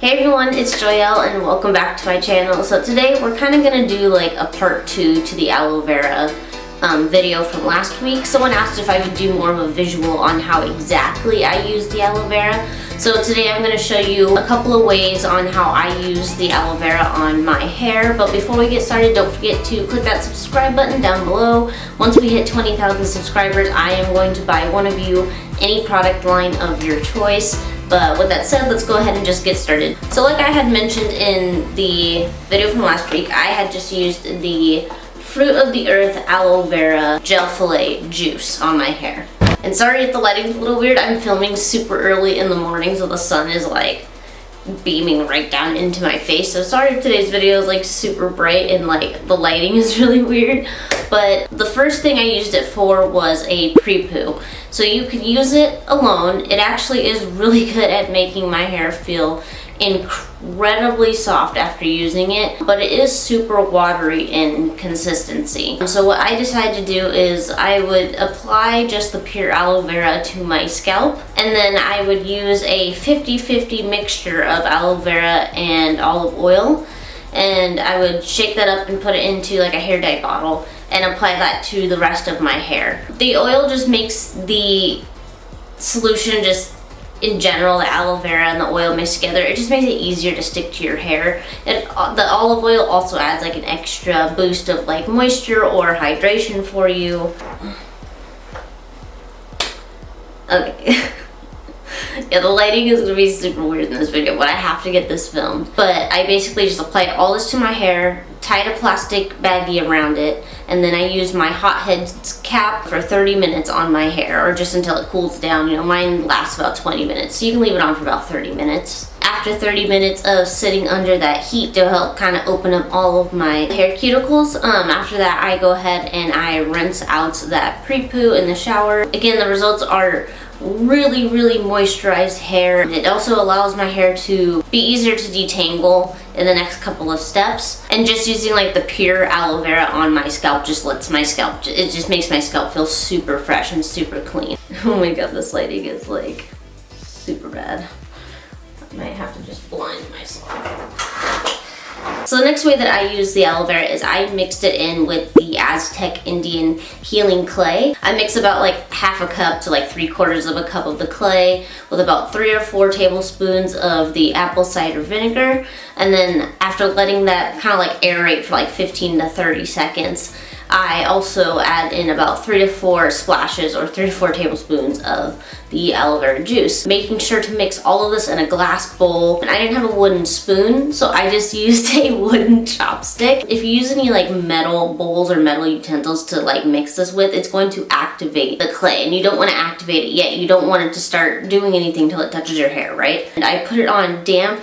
Hey everyone, it's Joyelle and welcome back to my channel. So today we're kind of going to do like a part 2 to the aloe vera video from last week. Someone asked if I would do more of a visual on how exactly I use the aloe vera. So today I'm going to show you a couple of ways on how I use the aloe vera on my hair. But before we get started, don't forget to click that subscribe button down below. Once we hit 20,000 subscribers, I am going to buy one of you any product line of your choice. But with that said, let's go ahead and just get started. So like I had mentioned in the video from last week, I had just used the Fruit of the Earth Aloe Vera Gel Fillet Juice on my hair. And sorry if the lighting's a little weird, I'm filming super early in the morning, so the sun is like beaming right down into my face. So sorry if today's video is like super bright and like the lighting is really weird. But the first thing I used it for was a Prepoo. So you could use it alone. It actually is really good at making my hair feel incredibly soft after using it, but it is super watery in consistency. So what I decided to do is I would apply just the pure aloe vera to my scalp, and then I would use a 50-50 mixture of aloe vera and olive oil, and I would shake that up and put it into like a hair dye bottle and apply that to the rest of my hair. The oil just makes the solution, just in general, the aloe vera and the oil mixed together, it just makes it easier to stick to your hair. And the olive oil also adds like an extra boost of like moisture or hydration for you. Okay. Yeah, the lighting is gonna be super weird in this video, but I have to get this filmed. But I basically just applied all this to my hair, tied a plastic baggie around it, and then I used my hot heads cap for 30 minutes on my hair, or just until it cools down. You know, mine lasts about 20 minutes, so you can leave it on for about 30 minutes. After 30 minutes of sitting under that heat to help kind of open up all of my hair cuticles, after that I go ahead and I rinse out that Prepoo in the shower. Again, the results are really moisturized hair. It also allows my hair to be easier to detangle in the next couple of steps. And just using like the pure aloe vera on my scalp just lets my scalp, it just makes my scalp feel super fresh and super clean. Oh my god, this lighting is like super bad. I might have to just blind myself. So the next way that I use the aloe vera is I mixed it in with the Aztec Indian Healing Clay. I mix about like half a cup to like 3/4 of a cup of the clay with about 3 or 4 tablespoons of the apple cider vinegar. And then after letting that kind of like aerate for like 15 to 30 seconds, I also add in about 3 to 4 splashes or 3 to 4 tablespoons of the aloe vera juice, making sure to mix all of this in a glass bowl. And I didn't have a wooden spoon, so I just used a wooden chopstick. If you use any like metal bowls or metal utensils to like mix this with, it's going to activate the clay, and you don't want to activate it yet. You don't want it to start doing anything till it touches your hair, right? And I put it on damp,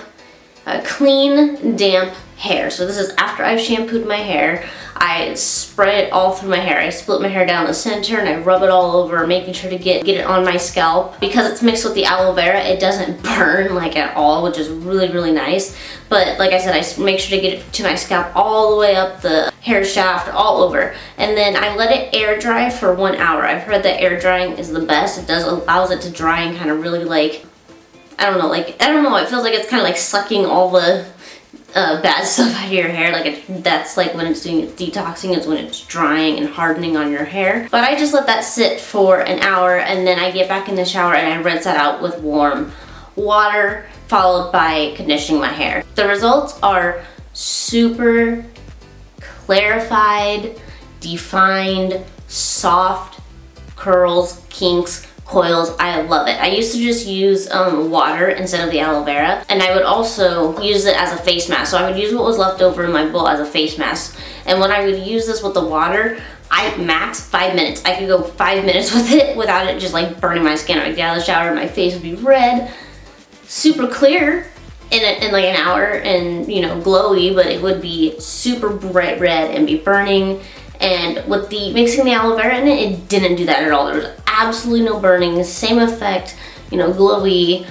clean, damp hair. So this is after I've shampooed my hair. I spread it all through my hair. I split my hair down the center and I rub it all over, making sure to get it on my scalp. Because it's mixed with the aloe vera, it doesn't burn like at all, which is really nice. But like I said, I make sure to get it to my scalp all the way up the hair shaft, all over. And then I let it air dry for 1 hour. I've heard that air drying is the best. It allows it to dry and kind of really like, I don't know, it feels like it's kind of like sucking all the bad stuff out of your hair. Like that's like when it's doing its detoxing, is when it's drying and hardening on your hair. But I just let that sit for an hour, and then I get back in the shower and I rinse that out with warm water, followed by conditioning my hair. The results are super clarified, defined, soft curls, kinks, coils. I love it. I used to just use water instead of the aloe vera, and I would also use it as a face mask. So I would use what was left over in my bowl as a face mask, and when I would use this with the water, I max 5 minutes. I could go 5 minutes with it without it just like burning my skin. I'd get out of the shower, my face would be red, super clear in like an hour, and you know, glowy, but it would be super bright red and be burning. And with the mixing the aloe vera in it, it didn't do that at all. There was absolutely no burning, same effect, you know, glowy,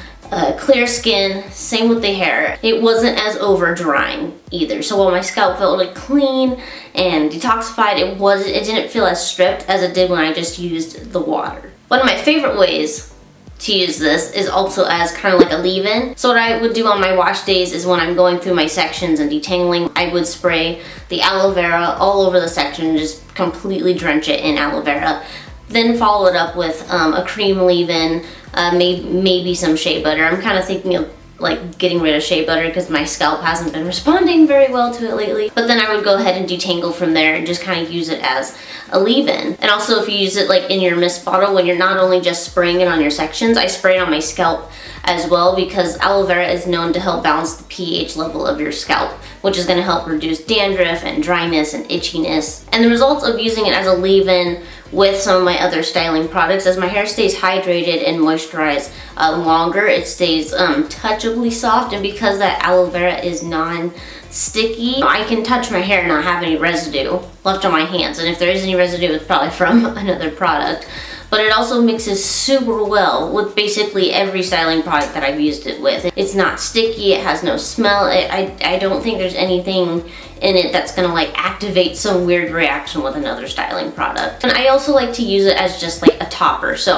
clear skin, same with the hair. It wasn't as over drying either. So while my scalp felt really clean and detoxified, it didn't feel as stripped as it did when I just used the water. One of my favorite ways to use this is also as kind of like a leave-in. So what I would do on my wash days is when I'm going through my sections and detangling, I would spray the aloe vera all over the section, just completely drench it in aloe vera. Then follow it up with a cream leave-in, maybe some shea butter. I'm kind of thinking of like getting rid of shea butter because my scalp hasn't been responding very well to it lately. But then I would go ahead and detangle from there and just kind of use it as a leave-in. And also if you use it like in your mist bottle, when you're not only just spraying it on your sections, I spray it on my scalp as well, because aloe vera is known to help balance the pH level of your scalp, which is going to help reduce dandruff and dryness and itchiness. And the results of using it as a leave-in with some of my other styling products, as my hair stays hydrated and moisturized longer, it stays touchably soft, and because that aloe vera is non-sticky, I can touch my hair and not have any residue left on my hands. And if there is any residue, it's probably from another product. But it also mixes super well with basically every styling product that I've used it with. It's not sticky, it has no smell. I don't think there's anything in it that's gonna like activate some weird reaction with another styling product. And I also like to use it as just like a topper. So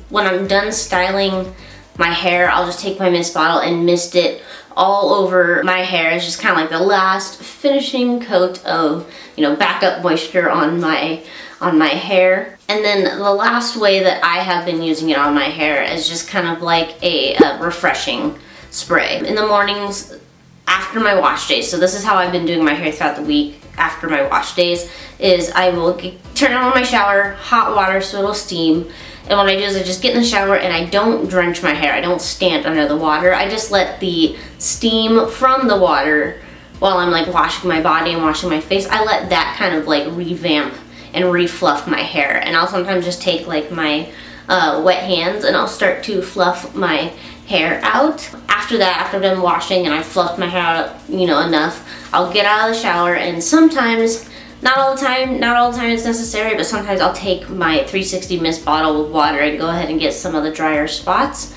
when I'm done styling my hair, I'll just take my mist bottle and mist it all over my hair. It's just kind of like the last finishing coat of, you know, backup moisture on my hair. And then the last way that I have been using it on my hair is just kind of like a refreshing spray. In the mornings after my wash days, so this is how I've been doing my hair throughout the week after my wash days, is I will turn on my shower, hot water so it'll steam. And what I do is I just get in the shower and I don't drench my hair. I don't stand under the water. I just let the steam from the water, while I'm like washing my body and washing my face, I let that kind of like revamp and refluff my hair. And I'll sometimes just take like my wet hands and I'll start to fluff my hair out. After that, after I'm done washing and I've fluffed my hair out, you know, enough, I'll get out of the shower, and sometimes, not all the time it's necessary, but sometimes I'll take my 360 mist bottle with water and go ahead and get some of the drier spots.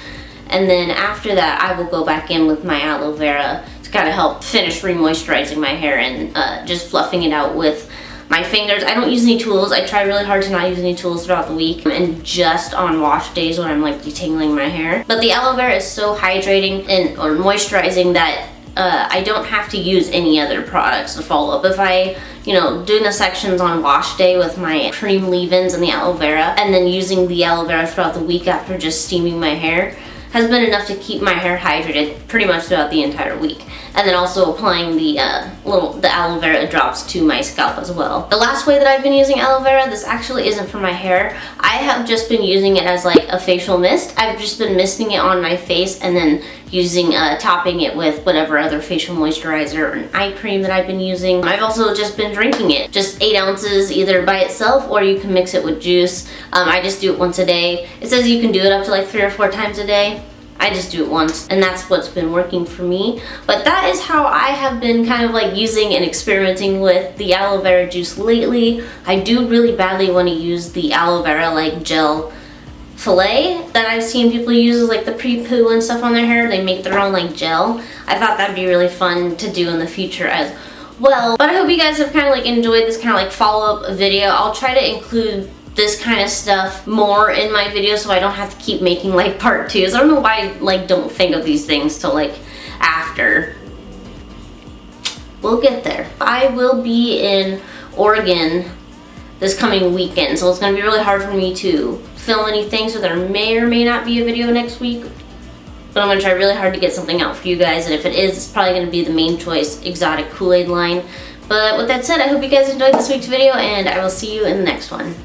And then after that, I will go back in with my aloe vera to kind of help finish re-moisturizing my hair and just fluffing it out with my fingers. I don't use any tools. I try really hard to not use any tools throughout the week, and just on wash days when I'm like detangling my hair. But the aloe vera is so hydrating or moisturizing that I don't have to use any other products to follow up. If I, you know, doing the sections on wash day with my cream leave-ins and the aloe vera, and then using the aloe vera throughout the week after just steaming my hair, has been enough to keep my hair hydrated pretty much throughout the entire week. And then also applying the aloe vera drops to my scalp as well. The last way that I've been using aloe vera, this actually isn't for my hair. I have just been using it as like a facial mist. I've just been misting it on my face and then using, topping it with whatever other facial moisturizer or an eye cream that I've been using. I've also just been drinking it. Just 8 ounces either by itself, or you can mix it with juice. I just do it once a day. It says you can do it up to like 3 or 4 times a day. I just do it once, and that's what's been working for me. But that is how I have been kind of like using and experimenting with the aloe vera juice lately. I do really badly want to use the aloe vera like gel fillet that I've seen people use, like the Prepoo and stuff on their hair. They make their own like gel. I thought that'd be really fun to do in the future as well. But I hope you guys have kind of like enjoyed this kind of like follow-up video. I'll try to include this kind of stuff more in my videos so I don't have to keep making like part 2s. I don't know why I like don't think of these things till like after. We'll get there. I will be in Oregon this coming weekend, so it's gonna be really hard for me to film anything, so there may or may not be a video next week. But I'm gonna try really hard to get something out for you guys, and if it is, it's probably gonna be the Main Choice Exotic Kool-Aid line. But with that said, I hope you guys enjoyed this week's video, and I will see you in the next one.